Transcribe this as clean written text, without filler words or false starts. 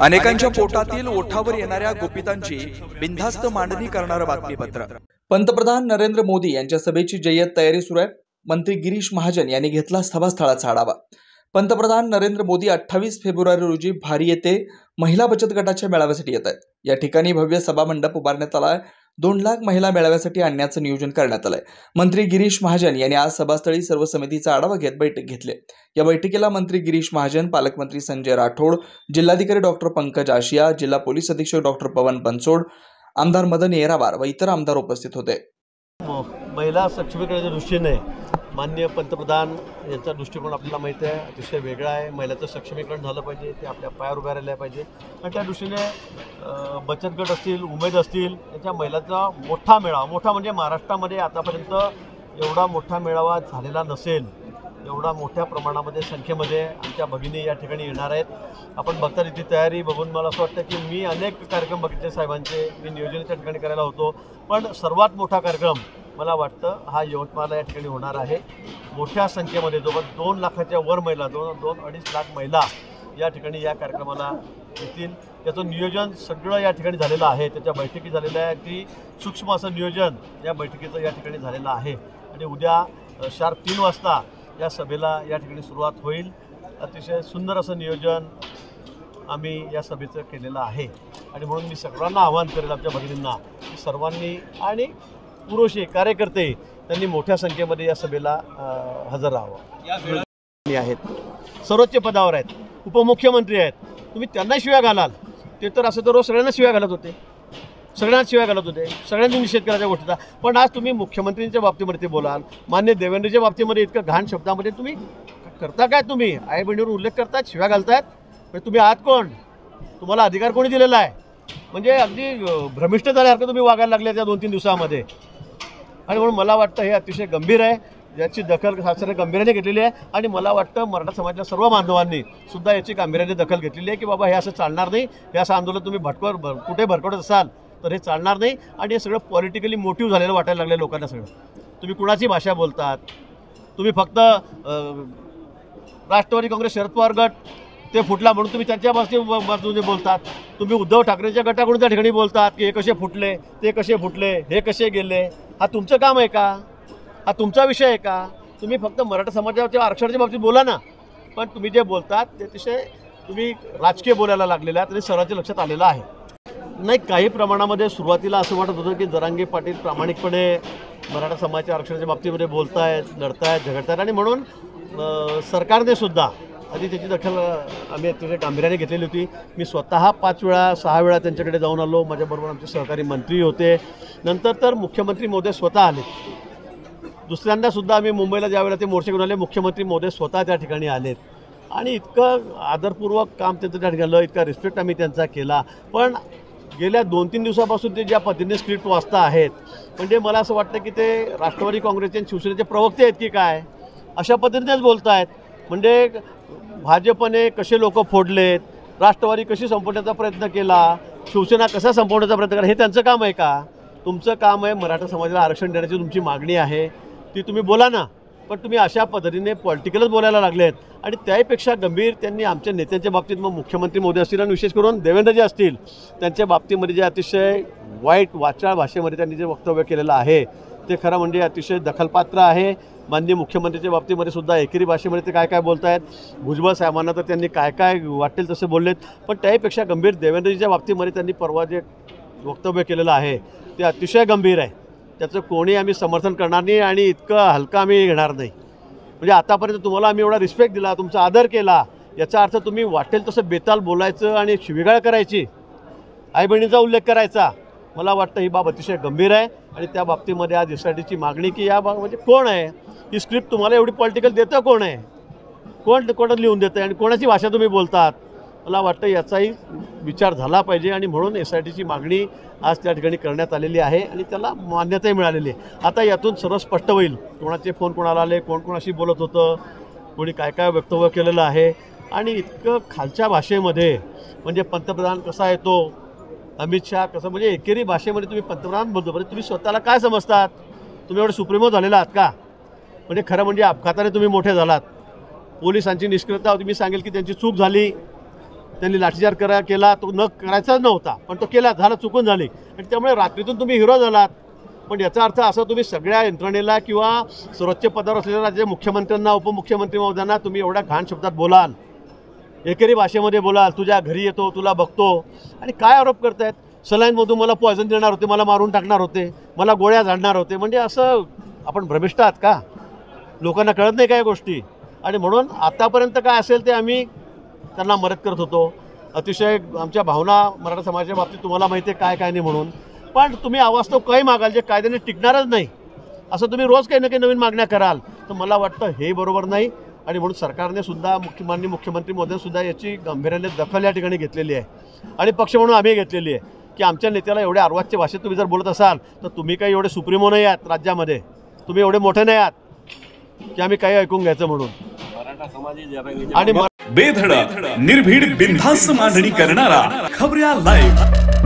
अनेकांच्या पोटातील ओठावर येणाऱ्या गुपितांची बिनधास्त मांडणी करणारं बातमीपत्र। पंतप्रधान नरेंद्र मोदी यांच्या सभेची जय्यत तयारी सुरू आहे। मंत्री गिरीश महाजन यांनी घेतला सभास्थळाचा आढावा। पंतप्रधान नरेंद्र मोदी 28 फेब्रुवारी रोजी भारी येथे महिला बचत गटाच्या मेळाव्यासाठी येत आहेत। या ठिकाणी भव्य सभा मंडप उभारण्यात आला आहे। 2 लाख महिला मेळाव्यासाठी आणण्याचं नियोजन करण्यात आलंय। मंत्री गिरीश महाजन यांनी आज सभास्थळी सर्व समितीचा आढावा घेत बैठक घेतली। या बैठकीला मंत्री गिरीश महाजन, पालकमंत्री संजय राठोड, जिल्हाधिकारी डॉक्टर पंकज आशिया, जिल्हा पोलीस अधीक्षक डॉक्टर पवन बनसोड, आमदार मदन येरावार व इतर आमदार उपस्थित होते। महिला सक्षमीकरणाच्या दृष्टीने माननीय पंतप्रधान यांचा दृष्टिकोन आपल्याला माहिती आहे, अतिशय वेगळा आहे। महिलाचं सक्षमीकरण झालं पाहिजे, ते आपल्या पायावर उभ्या राहिल्या पाहिजे आणि त्या दृष्टीने बचत गट असतील, उमेद असतील, याच्या महिलांचा मोठा मेळावा, मोठा म्हणजे महाराष्ट्रामध्ये आतापर्यंत एवढा मोठा मेळावा झालेला नसेल, एवढा मोठ्या प्रमाणामध्ये संख्येमध्ये आमच्या भगिनी या ठिकाणी येणार आहेत। आपण बघता इथे तयारी बघून मला असं वाटतं की मी अनेक कार्यक्रम बघितले साहेबांचे, मी नियोजन त्या ठिकाणी करायला होतो, पण सर्वात मोठा कार्यक्रम मला वाटतं हा यवतमाळला या ठिकाणी होणार आहे। मोठ्या संख्येमध्ये जवळ 2 लाखाच्या वर महिला, 2-2.5 लाख महिला या ठिकाणी या कार्यक्रमाला येतील। त्याचं नियोजन सगळं या ठिकाणी झालेलं आहे, त्याच्या बैठकी झालेल्या आहे, की सूक्ष्म असं नियोजन या बैठकीचं या ठिकाणी झालेलं आहे आणि उद्या शार्प 3 वाजता या सभेला या ठिकाणी सुरुवात होईल। अतिशय सुंदर असं नियोजन आम्ही या सभेचं केलेलं आहे आणि म्हणून मी सगळ्यांना आवाहन करेल आमच्या भगिनींना की सर्वांनी आणि पुरुष कार्यकर्ते त्यांनी मोठ्या संख्येमध्ये या सभेला हजर राहावं। आहेत सर्वोच्च पदावर आहेत, उपमुख्यमंत्री आहेत, तुम्ही त्यांना शिव्या घालाल, ते तर असं तर रोज सगळ्यांना शिव्या घालत होते, सगळ्यांनी निषेध करायच्या गोष्टीचा, पण आज तुम्ही मुख्यमंत्र्यांच्या बाबतीमध्ये ते बोलाल, मान्य देवेंद्रच्या बाबतीमध्ये इतकं घाण शब्दामध्ये तुम्ही करता काय? तुम्ही आई बहिणीवर उल्लेख करतात, शिव्या घालतायत, म्हणजे तुम्ही आहात कोण? तुम्हाला अधिकार कोणी दिलेला आहे? म्हणजे अगदी भ्रमिष्ट झाल्यासारखं तुम्ही वागायला लागले त्या 2-3 दिवसामध्ये आणि म्हणून मला वाटतं हे अतिशय गंभीर आहे, याची दखल शासनाने गांभीर्याने घेतलेली आहे आणि मला वाटतं मराठा समाजाच्या सर्व बांधवांनी सुद्धा याची गांभीर्याने दखल घेतलेली आहे की बाबा हे असं चालणार नाही, हे असं आंदोलन तुम्ही कुठे भरकटत असाल तर हे चालणार नाही आणि हे सगळं पॉलिटिकली मोटिव्ह झालेलं वाटायला लागलं लोकांना। सगळं तुम्ही कुणाची भाषा बोलतात, तुम्ही फक्त राष्ट्रवादी काँग्रेस शरद पवार गट ते फुटला म्हणून तुम्ही त्यांच्या बाजूने बोलतात, तुम्ही उद्धव ठाकरेंच्या गटाकडून त्या ठिकाणी बोलतात की हे कसे फुटले, ते कसे फुटले, हे कसे गेले। हा तुमचं काम आहे का? हा तुमचा विषय आहे का? तुम्ही फक्त मराठा समाजाच्या आरक्षणाच्या बाबतीत बोला ना, पण तुम्ही जे बोलतात ते अतिशय तुम्ही राजकीय बोलायला लागलेला आहे, तरी सर्वांच्या लक्षात आलेलं आहे। नाही, काही प्रमाणामध्ये सुरुवातीला असं वाटत होतं की जरांगे पाटील प्रामाणिकपणे मराठा समाजाच्या आरक्षणाच्या बाबतीमध्ये बोलतायत, लढतायत, झगडतायत आणि म्हणून सरकारने सुद्धा आधी त्याची दखल आम्ही अतिशय गांभीर्याने घेतलेली होती। मी स्वतः 5-6 वेळा त्यांच्याकडे जाऊन आलो, माझ्याबरोबर आमचे सहकारी मंत्री होते, नंतर तर मुख्यमंत्री महोदय स्वतः आले। दुसऱ्यांदा सुद्धा आम्ही मुंबईला ज्यावेळेला ते मोर्चे घेऊन आले, मुख्यमंत्री महोदय स्वतः त्या ठिकाणी आलेत आणि इतकं आदरपूर्वक काम त्यांचं त्या ठिकाणी, इतका रिस्पेक्ट आम्ही त्यांचा केला। पण गेल्या 2-3 दिवसापासून ते ज्या पद्धतीने स्क्रिप्ट वाचता आहेत, म्हणजे मला असं वाटतं की ते राष्ट्रवादी काँग्रेसचे आणि शिवसेनेचे प्रवक्ते आहेत की काय, अशा पद्धतीनेच बोलत आहेत। म्हणजे भाजपने कसे लोक फोडलेत, राष्ट्रवादी कशी संपवण्याचा प्रयत्न केला, शिवसेना कसा संपवण्याचा प्रयत्न केला, हे त्यांचं काम आहे का? तुमचं काम आहे मराठा समाजाला आरक्षण देण्याची तुमची मागणी आहे ती तुम्ही बोला ना, पण तुम्ही अशा पद्धतीने पॉलिटिकलच बोलायला लागलेत आणि त्याहीपेक्षा गंभीर त्यांनी आमच्या नेत्यांच्या बाबतीत, मग मुख्यमंत्री मोदी असतील आणि विशेष करून देवेंद्रजी असतील, त्यांच्या बाबतीमध्ये जे अतिशय वाईट वाचाळ भाषेमध्ये त्यांनी जे वक्तव्य केलेलं आहे ते खरं म्हणजे अतिशय दखलपात्र आहे। माननीय मुख्यमंत्र्यांच्या बाबतीमध्ये सुद्धा एकेरी भाषेमध्ये ते काय काय बोलत आहेत, भुजबळ साहेबांना तर त्यांनी काय काय वाटेल तसे बोललेत, पण त्याहीपेक्षा गंभीर देवेंद्रजीच्या बाबतीमध्ये त्यांनी परवा जे वक्तव्य केलेलं आहे ते अतिशय गंभीर आहे। त्याचं कोणी आम्ही समर्थन करणार नाही आणि इतकं हलकं आम्ही घेणार नाही। म्हणजे आतापर्यंत तुम्हाला आम्ही एवढा रिस्पेक्ट दिला, तुमचा आदर केला, याचा अर्थ तुम्ही वाटेल तसं बेताल बोलायचं आणि शिवीगाळ करायची, आई बहिणीचा उल्लेख करायचा, मला वाटतं ही बाब अतिशय गंभीर आहे आणि त्या बाबतीमध्ये आज एसआयटीची मागणी की या म्हणजे कोण आहे ही स्क्रिप्ट तुम्हाला एवढी पॉलिटिकल देतं, कोण आहे, कोण लिहून देतं आणि कोणाची भाषा तुम्ही बोलतात, मला वाटतं याचाही विचार झाला पाहिजे आणि म्हणून एसआयटीची मागणी आज त्या ठिकाणी करण्यात आलेली आहे आणि त्याला मान्यताही मिळालेली आहे। आता यातून सर्व स्पष्ट होईल कोणाचे फोन कोणाला आले, कोण कोणाशी बोलत होतं, कोणी काय काय वक्तव्य केलेलं आहे आणि इतकं खालच्या भाषेमध्ये म्हणजे पंतप्रधान कसा येतो, अमित शहा कसं, म्हणजे एकेरी भाषेमध्ये तुम्ही पंतप्रधान बोलतो, म्हणजे तुम्ही स्वतःला काय समजतात? तुम्ही एवढे सुप्रीमो झालेला आहात का? म्हणजे खरं म्हणजे अपघाताने तुम्ही मोठे झालात, पोलिसांची निष्क्रियता होती, मी सांगेल की त्यांची चूक झाली, त्यांनी लाठीचार्ज केला, तो न करायचाच नव्हता, पण तो केला, झाला, चुकून झाली आणि त्यामुळे रात्रीतून तुम्ही हिरो झालात. पण याचा अर्थ असा तुम्ही सगळ्या यंत्रणेला किंवा सर्वोच्च पदावर असलेल्या राज्य मुख्यमंत्र्यांना, उपमुख्यमंत्री महोदयांना तुम्ही एवढ्या घाण शब्दात बोलाल, एकेरी भाषेमध्ये बोलाल, तुझ्या घरी येतो, तुला बघतो आणि काय आरोप करतायत? सलाईनमधून मला पॉयझन देणार होते, मला मारून टाकणार होते, मला गोळ्या झाडणार होते. म्हणजे असं आपण भ्रमिष्ट आहात का? लोकांना कळत नाही काय गोष्टी. आणि म्हणून आतापर्यंत काय असेल ते आम्ही त्यांना मदत करत होतो. अतिशय आमच्या भावना मराठा समाजाच्या बाबतीत तुम्हाला माहिती आहे काय काय नाही म्हणून. पण तुम्ही अवास्तव काही मागाल जे कायद्याने टिकणारच नाही, असं तुम्ही रोज काही ना काही नवीन मागण्या कराल, तर मला वाटतं हे बरोबर नाही. आणि म्हणून सरकारने सुद्धा, माननीय मुख्यमंत्री महोदयांसुद्धा याची गांभीर्याने दखल या ठिकाणी घेतलेली आहे आणि पक्ष म्हणून आम्ही घेतलेली आहे की आमच्या नेत्याला एवढ्या अर्वाच्य भाषेत तुम्ही जर बोलत असाल तर तुम्ही काही एवढे सुप्रीमो नाही आहात राज्यामध्ये, तुम्ही एवढे मोठे नाही आहात की आम्ही काही ऐकून घ्यायचं म्हणून. आणि बेधडक निर्भीड बिनधास्त मांडणी करणारा खबऱ्या लाईव्ह.